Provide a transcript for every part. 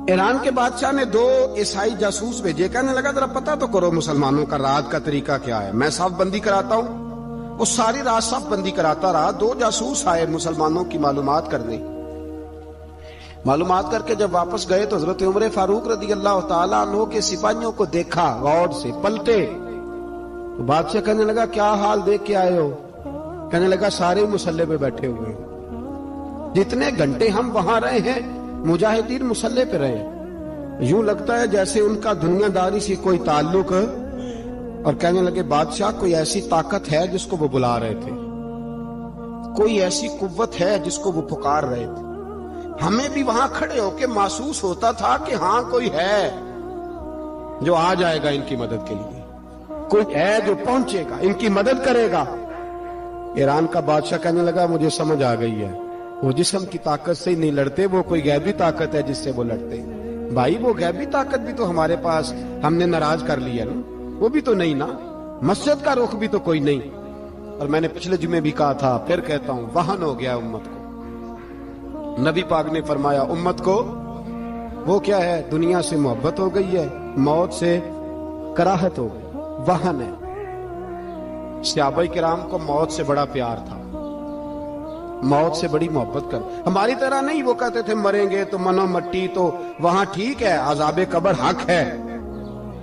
ایران کے بادشاہ نے 2 عیسائی جاسوس بھیجے، کہنے لگا ذرا پتہ تو کرو مسلمانوں کا رات کا طریقہ کیا ہے، میں صف بندی کراتا ہوں۔ وہ ساری رات صف بندی کراتا رہا، 2 جاسوس آئے مسلمانوں کی معلومات کرنے۔ معلومات کر کے جب واپس گئے تو حضرت عمر فاروق رضی اللہ تعالیٰ عنہ کے سپاہیوں کو دیکھا، غور سے پلٹے تو بادشاہ کہنے لگا کیا حال دیکھ کے آئے ہو؟ کہنے لگا سارے مسلح پہ بیٹھے ہوئے ہیں، جتنے گھنٹے ہم وہاں رہے ہیں مجاہدین مسلح پہ رہے ہیں، یوں لگتا ہے جیسے ان کا دنیا داری سے کوئی تعلق۔ اور کہنے لگے بادشاہ کوئی ایسی طاقت ہے جس کو وہ بلا رہے تھے، کوئی ایسی قوت ہے جس کو وہ پکار رہے تھے، ہمیں بھی وہاں کھڑے ہو کے محسوس ہوتا تھا کہ ہاں کوئی ہے جو آ جائے گا ان کی مدد کے لیے، کوئی ہے جو پہنچے گا ان کی مدد کرے گا۔ ایران کا بادشاہ کہنے لگا مجھے سمجھ آ گئی ہے، وہ جسم کی طاقت سے ہی نہیں لڑتے، وہ کوئی غیبی طاقت ہے جس سے وہ لڑتے ہیں۔ بھائی وہ غیبی طاقت بھی تو ہمارے پاس ہم نے ناراض کر لیا نا، وہ بھی تو نہیں نا، مسجد کا رخ بھی تو کوئی نہیں۔ اور میں نے پچھلے جمعے بھی کہا تھا، پھر کہتا ہوں، وہن ہو گیا امت کو۔ نبی پاک نے فرمایا امت کو وہ کیا ہے، دنیا سے محبت ہو گئی ہے، موت سے کراہت ہو گئی، وہن ہے۔ صحابہ کرام کو موت سے بڑا پیار تھا، موت سے بڑی محبت کر، ہماری طرح نہیں، وہ کہتے تھے مریں گے تو منو مٹی، تو وہاں ٹھیک ہے عذاب قبر حق ہے،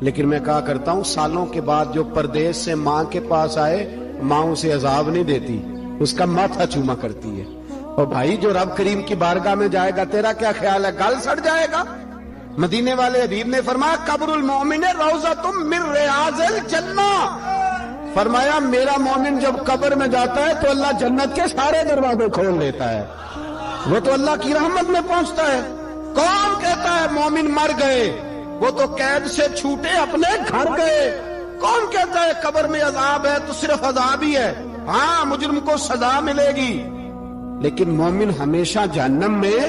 لیکن میں کہا کرتا ہوں سالوں کے بعد جو پردیس سے ماں کے پاس آئے، ماں اسے عذاب نہیں دیتی، اس کا ماتھا چوما کرتی ہے۔ اور بھائی جو رب کریم کی بارگاہ میں جائے گا تیرا کیا خیال ہے، گل سڑ جائے گا؟ مدینے والے حبیب نے فرمایا قبر المومن روضۃ من ریاض الجنہ، فرمایا میرا مومن جب قبر میں جاتا ہے تو اللہ جنت کے سارے دروازے کھول لیتا ہے، وہ تو اللہ کی رحمت میں پہنچتا ہے۔ کون کہتا ہے مومن مر گئے، وہ تو قید سے چھوٹے اپنے گھر گئے۔ کون کہتا ہے قبر میں عذاب ہے تو صرف عذاب ہی ہے، ہاں مجرم کو سزا ملے گی، لیکن مومن ہمیشہ جہنم میں،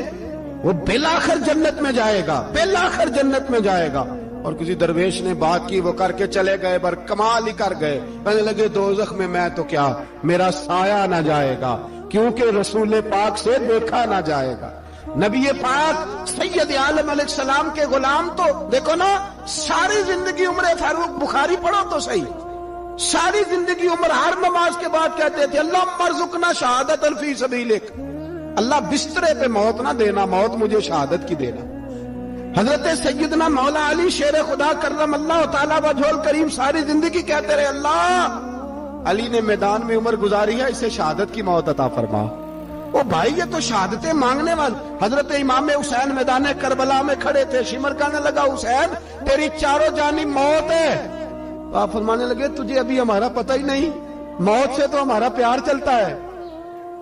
وہ بالآخر جنت میں جائے گا، بالآخر جنت میں جائے گا۔ اور کسی درویش نے بات کی، وہ کر کے چلے گئے، بر کمال ہی کر گئے، کہنے لگے دوزخ میں میں تو کیا، میرا سایہ نہ جائے گا، کیونکہ رسول پاک سے دیکھا نہ جائے گا۔ نبی پاک سید عالم علیہ السلام کے غلام تو دیکھو نا، ساری زندگی عمر فاروق بخاری پڑھو تو صحیح، ساری زندگی عمر ہر نماز کے بعد کہتے تھے اللہم ارزقنا شہادت فی سبیلک، اللہ بسترے پہ موت نہ دینا، موت مجھے شہادت کی دینا۔ حضرت سیدنا مولا علی شیر خدا کرم اللہ تعالیٰ وجہ الکریم ساری زندگی کہتے رہے اللہ، علی نے میدان میں عمر گزاری ہے، اسے شہادت کی موت عطا فرما۔ وہ بھائی یہ تو شہادتیں مانگنے والے۔ حضرت امام حسین میدان کربلا میں کھڑے تھے، شمر کہنے لگا حسین تیری چاروں جانب موت ہے، آپ فرمانے لگے تجھے ابھی ہمارا پتہ ہی نہیں، موت سے تو ہمارا پیار چلتا ہے،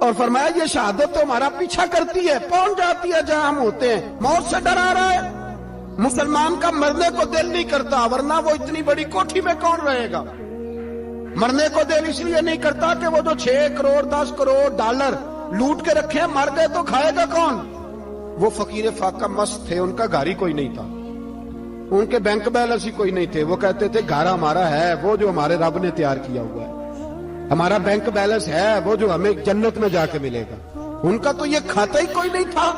اور فرمایا یہ شہادت تو ہمارا پیچھا کرتی ہے، پہنچ جاتی ہے جہاں ہم ہوتے ہیں، موت سے ڈرا رہا ہے۔ مسلمان کا مرنے کو دل نہیں کرتا، ورنہ وہ اتنی بڑی کوٹھی میں کون رہے گا؟ مرنے کو دل اس لیے نہیں کرتا کہ وہ جو 6 کروڑ 10 کروڑ ڈالر لوٹ کے رکھے، مر گئے تو کھائے گا کون؟ وہ فقیر فاقہ مست تھے، ان کا گھر ہی کوئی نہیں تھا، ان کے بینک بیلنس ہی کوئی نہیں تھے، وہ کہتے تھے گھر ہمارا ہے وہ جو ہمارے رب نے تیار کیا ہوا ہے، ہمارا بینک بیلنس ہے وہ جو ہمیں جنت میں جا کے ملے گا۔ ان کا تو یہ کھاتا ہی کوئی نہیں تھا،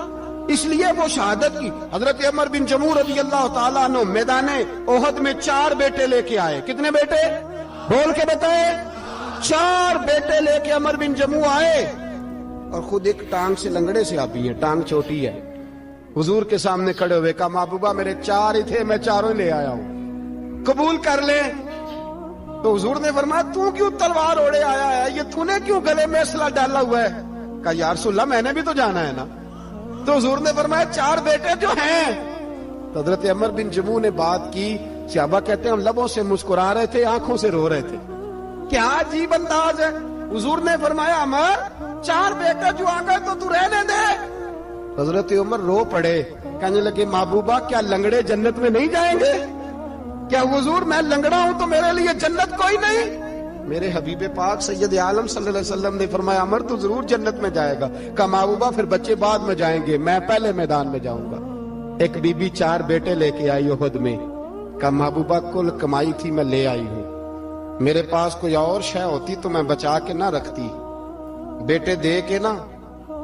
اس لیے وہ شہادت کی۔ حضرت عمر بن جموع رضی اللہ تعالیٰ عنہ میدان احد میں 4 بیٹے لے کے آئے، کتنے بیٹے بول کے بتائے؟ 4 بیٹے لے کے عمر بن جموع آئے، اور خود ایک ٹانگ سے لنگڑے سے آپی ہے، ٹانگ چھوٹی ہے، حضور کے سامنے کھڑے ہوئے کہا محبوبہ میرے 4 ہی تھے، میں 4 لے آیا ہوں، قبول کر لے۔ تو حضور نے فرمایا تو کیوں تلوار اوڑے آیا ہے، یہ تو نے کیوں گلے میں اسلحہ ڈالا ہوا ہے؟ کہا یا رسول اللہ میں نے بھی تو جانا ہے نا۔ تو حضور نے فرمایا 4 بیٹے جو ہیں۔ تو حضرت عمر بن جموع نے بات کی، صحابہ کہتے ہیں ہم لبوں سے مسکرا رہے تھے، آنکھوں سے رو رہے تھے، کیا عجیب انداز ہے۔ حضور نے فرمایا عمر 4 بیٹے جو آ گئے تو رہنے دے۔ حضرت عمر رو پڑے، کہنے لگے محبوبہ کیا لنگڑے جنت میں نہیں جائیں گے؟ کیا حضور میں لنگڑا ہوں تو میرے لیے جنت کوئی نہیں؟ میرے حبیب پاک سید عالم صلی اللہ علیہ وسلم نے فرمایا عمر تو ضرور جنت میں جائے گا۔ کہا محبوبہ پھر بچے بعد میں جائیں گے، میں پہلے میدان میں جاؤں گا۔ ایک بی بی 4 بیٹے لے کے آئی احد میں، کہا محبوبہ کل کمائی تھی میں لے آئی ہوں، میرے پاس کوئی اور شے ہوتی تو میں بچا کے نہ رکھتی، بیٹے دے کے نا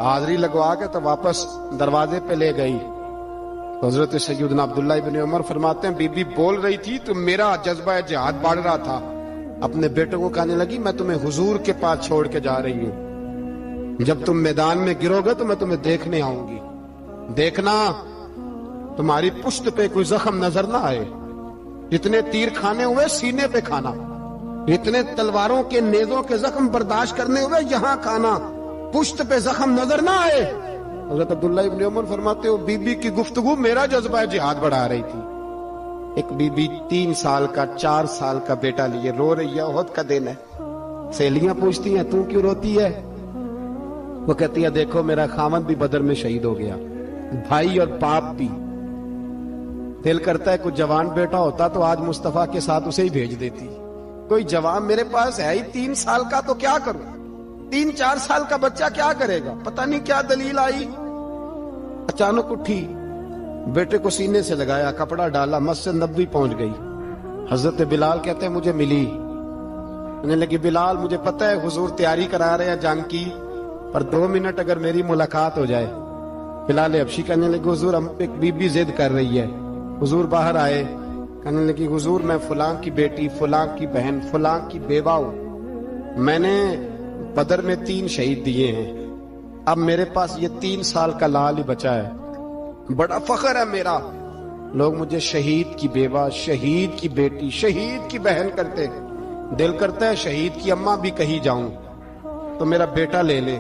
حاضری لگوا کے تو واپس دروازے پہ لے گئی۔ حضرت سیدنا عبداللہ ابن عمر فرماتے ہیں بی بول رہی تھی تو میرا جذبہ جہاد بڑھ رہا تھا. اپنے بیٹوں کو کہنے لگی میں تمہیں حضور کے پاس چھوڑ کے جا رہی ہوں, جب تم میدان میں گرو گے تو میں تمہیں دیکھنے آؤں گی, دیکھنا تمہاری پشت پہ کوئی زخم نظر نہ آئے, جتنے تیر کھانے ہوئے سینے پہ کھانا, اتنے تلواروں کے نیزوں کے زخم برداشت کرنے ہوئے یہاں کھانا, پشت پہ زخم نظر نہ آئے. حضرت عبداللہ ابن عمر فرماتے ہو بی بی کی گفتگو میرا جذبہ جہاد بڑھا رہی تھی. ایک بی بی 3 سال کا 4 سال کا بیٹا لیے رو رہی ہے, احد کا دن ہے. سہیلیاں پوچھتی ہیں تو کیوں روتی ہے؟ وہ کہتی ہے دیکھو میرا خاوند بھی بدر میں شہید ہو گیا, بھائی اور باپ بھی. دل کرتا ہے کوئی جوان بیٹا ہوتا تو آج مصطفیٰ کے ساتھ اسے ہی بھیج دیتی. کوئی جوان میرے پاس ہے ہی 3 سال کا تو کیا کروں, 3-4 سال کا بچہ کیا کرے گا؟ پتہ نہیں کیا دلیل آئی. اچانک اٹھی, بیٹے کو سینے سے لگایا, کپڑا ڈالا, مسجد نبوی پہنچ گئی. حضرت بلال کہتے ہیں مجھے ملی, کہنے لگی بلال مجھے پتہ ہے حضور تیاری کرا رہے ہیں جنگ کی, پر 2 منٹ اگر میری ملاقات ہو جائے. بلال حبشی کہنے لگے حضور ہم ایک بی بی ضد کر رہی ہے. حضور باہر آئے, کہنے لگی حضور میں فلاں کی بیٹی, فلاں کی بہن, فلاں کی بیوہ ہوں, میں نے بدر میں 3 شہید دیے ہیں, اب میرے پاس یہ 3 سال کا لال ہی بچا ہے, بڑا فخر ہے میرا. لوگ مجھے شہید کی بیوہ, شہید کی بیٹی, شہید کی بہن کرتے, دل کرتا ہے شہید کی اماں بھی کہیں جاؤں تو میرا بیٹا لے لے.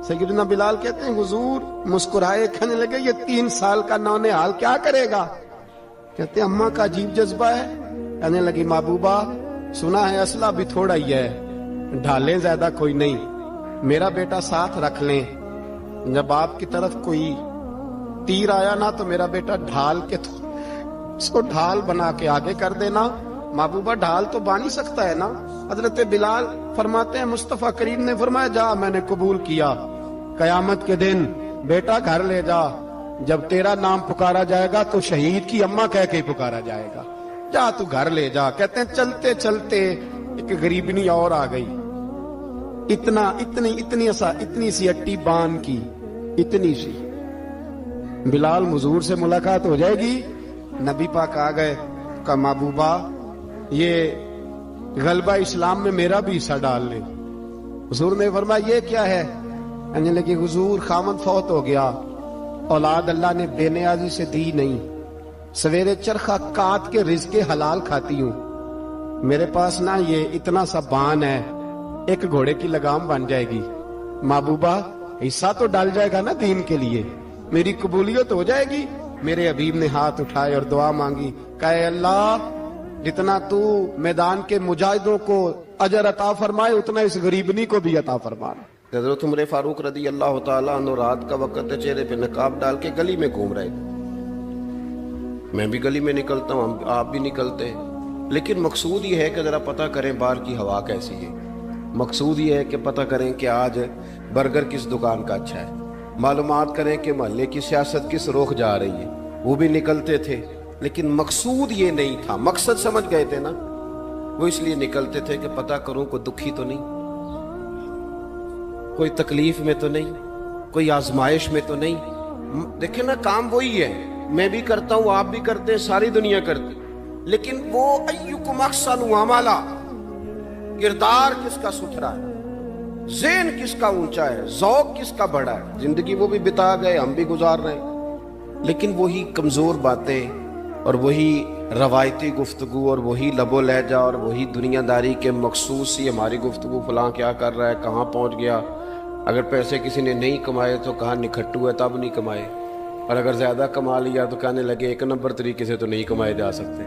سیدنا بلال کہتے ہیں حضور مسکرائے, کہنے لگے یہ 3 سال کا نونہال کیا کرے گا؟ کہتے ہیں اماں کا عجیب جذبہ ہے. کہنے لگی محبوبہ سنا ہے اسلحہ بھی تھوڑا ہی ہے, ڈھالیں زیادہ کوئی نہیں, میرا بیٹا ساتھ رکھ لیں, جب آپ کی طرف کوئی تیر آیا نا تو میرا بیٹا ڈھال کے اس کو ڈھال بنا کے آگے کر دینا. محبوبہ ڈھال تو بن ہی سکتا ہے نا. حضرت بلال فرماتے ہیں مصطفیٰ کریم نے فرمایا جا میں نے قبول کیا, قیامت کے دن بیٹا گھر لے جا, جب تیرا نام پکارا جائے گا تو شہید کی اماں کہہ کے ہی پکارا جائے گا, جا تو گھر لے جا. کہتے ہیں چلتے چلتے ایک غریبنی اور آ گئی, اتنی سی اٹی بان کی, اتنی سی. بلال حضور سے ملاقات ہو جائے گی. نبی پاک آ گئے, کہا محبوبہ یہ غلبہ اسلام میں میرا بھی حصہ ڈال لیں. حضور نے فرمایا یہ کیا ہے؟ کہنے لگے حضور خامد فوت ہو گیا, اولاد اللہ نے بے نیازی سے دی نہیں, سویرے چرخہ کاٹ کے رزق حلال کھاتی ہوں, میرے پاس نا یہ اتنا سا بان ہے, ایک گھوڑے کی لگام بن جائے گی. محبوبہ حصہ تو ڈال جائے گا نا دین کے لیے, میری قبولیت ہو جائے گی. میرے حبیب نے ہاتھ اٹھائے اور دعا مانگی, کہے اللہ جتنا تو میدان کے مجاہدوں کو اجر عطا فرمائے اتنا اس غریبنی کو بھی عطا فرما. حضرت عمر فاروق رضی اللہ تعالیٰ عنہ رات کا وقت چہرے پہ نقاب ڈال کے گلی میں گھوم رہے. میں بھی گلی میں نکلتا ہوں, آپ بھی نکلتے ہیں, لیکن مقصود یہ ہے کہ ذرا پتہ کریں باہر کی ہوا کیسی ہے. مقصود یہ ہے کہ پتہ کریں کہ آج برگر کس دکان کا اچھا ہے, معلومات کریں کہ محلے کی سیاست کس رخ جا رہی ہے. وہ بھی نکلتے تھے, لیکن مقصود یہ نہیں تھا. مقصد سمجھ گئے تھے نا, وہ اس لیے نکلتے تھے کہ پتہ کروں کوئی دکھی تو نہیں, کوئی تکلیف میں تو نہیں, کوئی آزمائش میں تو نہیں. دیکھیں نا کام وہی ہے, میں بھی کرتا ہوں, آپ بھی کرتے ہیں, ساری دنیا کرتی, لیکن وہ ایکم احسن عملا, کردار کس کا ستھرا ہے, ذہن کس کا اونچا ہے, ذوق کس کا بڑا ہے. زندگی وہ بھی بتا گئے, ہم بھی گزار رہے ہیں, لیکن وہی کمزور باتیں اور وہی روایتی گفتگو اور وہی لب و لہجہ اور وہی دنیا داری کے مخصوص سی ہماری گفتگو, فلاں کیا کر رہا ہے, کہاں پہنچ گیا. اگر پیسے کسی نے نہیں کمائے تو کہاں نکھٹو ہے تب نہیں کمائے, اور اگر زیادہ کما لیا تو کہنے لگے 1 نمبر طریقے سے تو نہیں کمائے جا سکتے,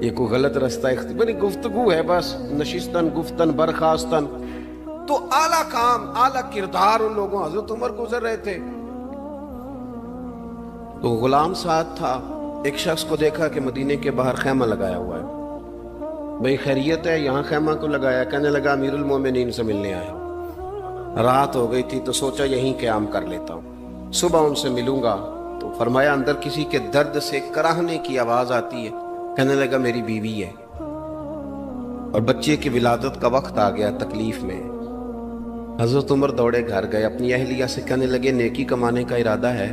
یہ کوئی غلط رستہ بڑی گفتگو ہے بس, نشستن گفتن برخاستن. تو اعلیٰ کام اعلیٰ کردار ان لوگوں, حضرت عمر گزر رہے تھے تو غلام ساتھ تھا. ایک شخص کو دیکھا کہ مدینے کے باہر خیمہ لگایا ہوا ہے, بھئی خیریت ہے, یہاں خیمہ کو لگایا؟ کہنے لگا امیر المومنین سے ملنے آیا, رات ہو گئی تھی تو سوچا یہیں قیام کر لیتا ہوں, صبح ان سے ملوں گا. تو فرمایا اندر کسی کے درد سے کراہنے کی آواز آتی ہے. کہنے لگا میری بیوی ہے اور بچے کی ولادت کا وقت آ گیا, تکلیف میں. حضرت عمر دوڑے گھر گئے, اپنی اہلیہ سے کہنے لگے نیکی کمانے کا ارادہ ہے؟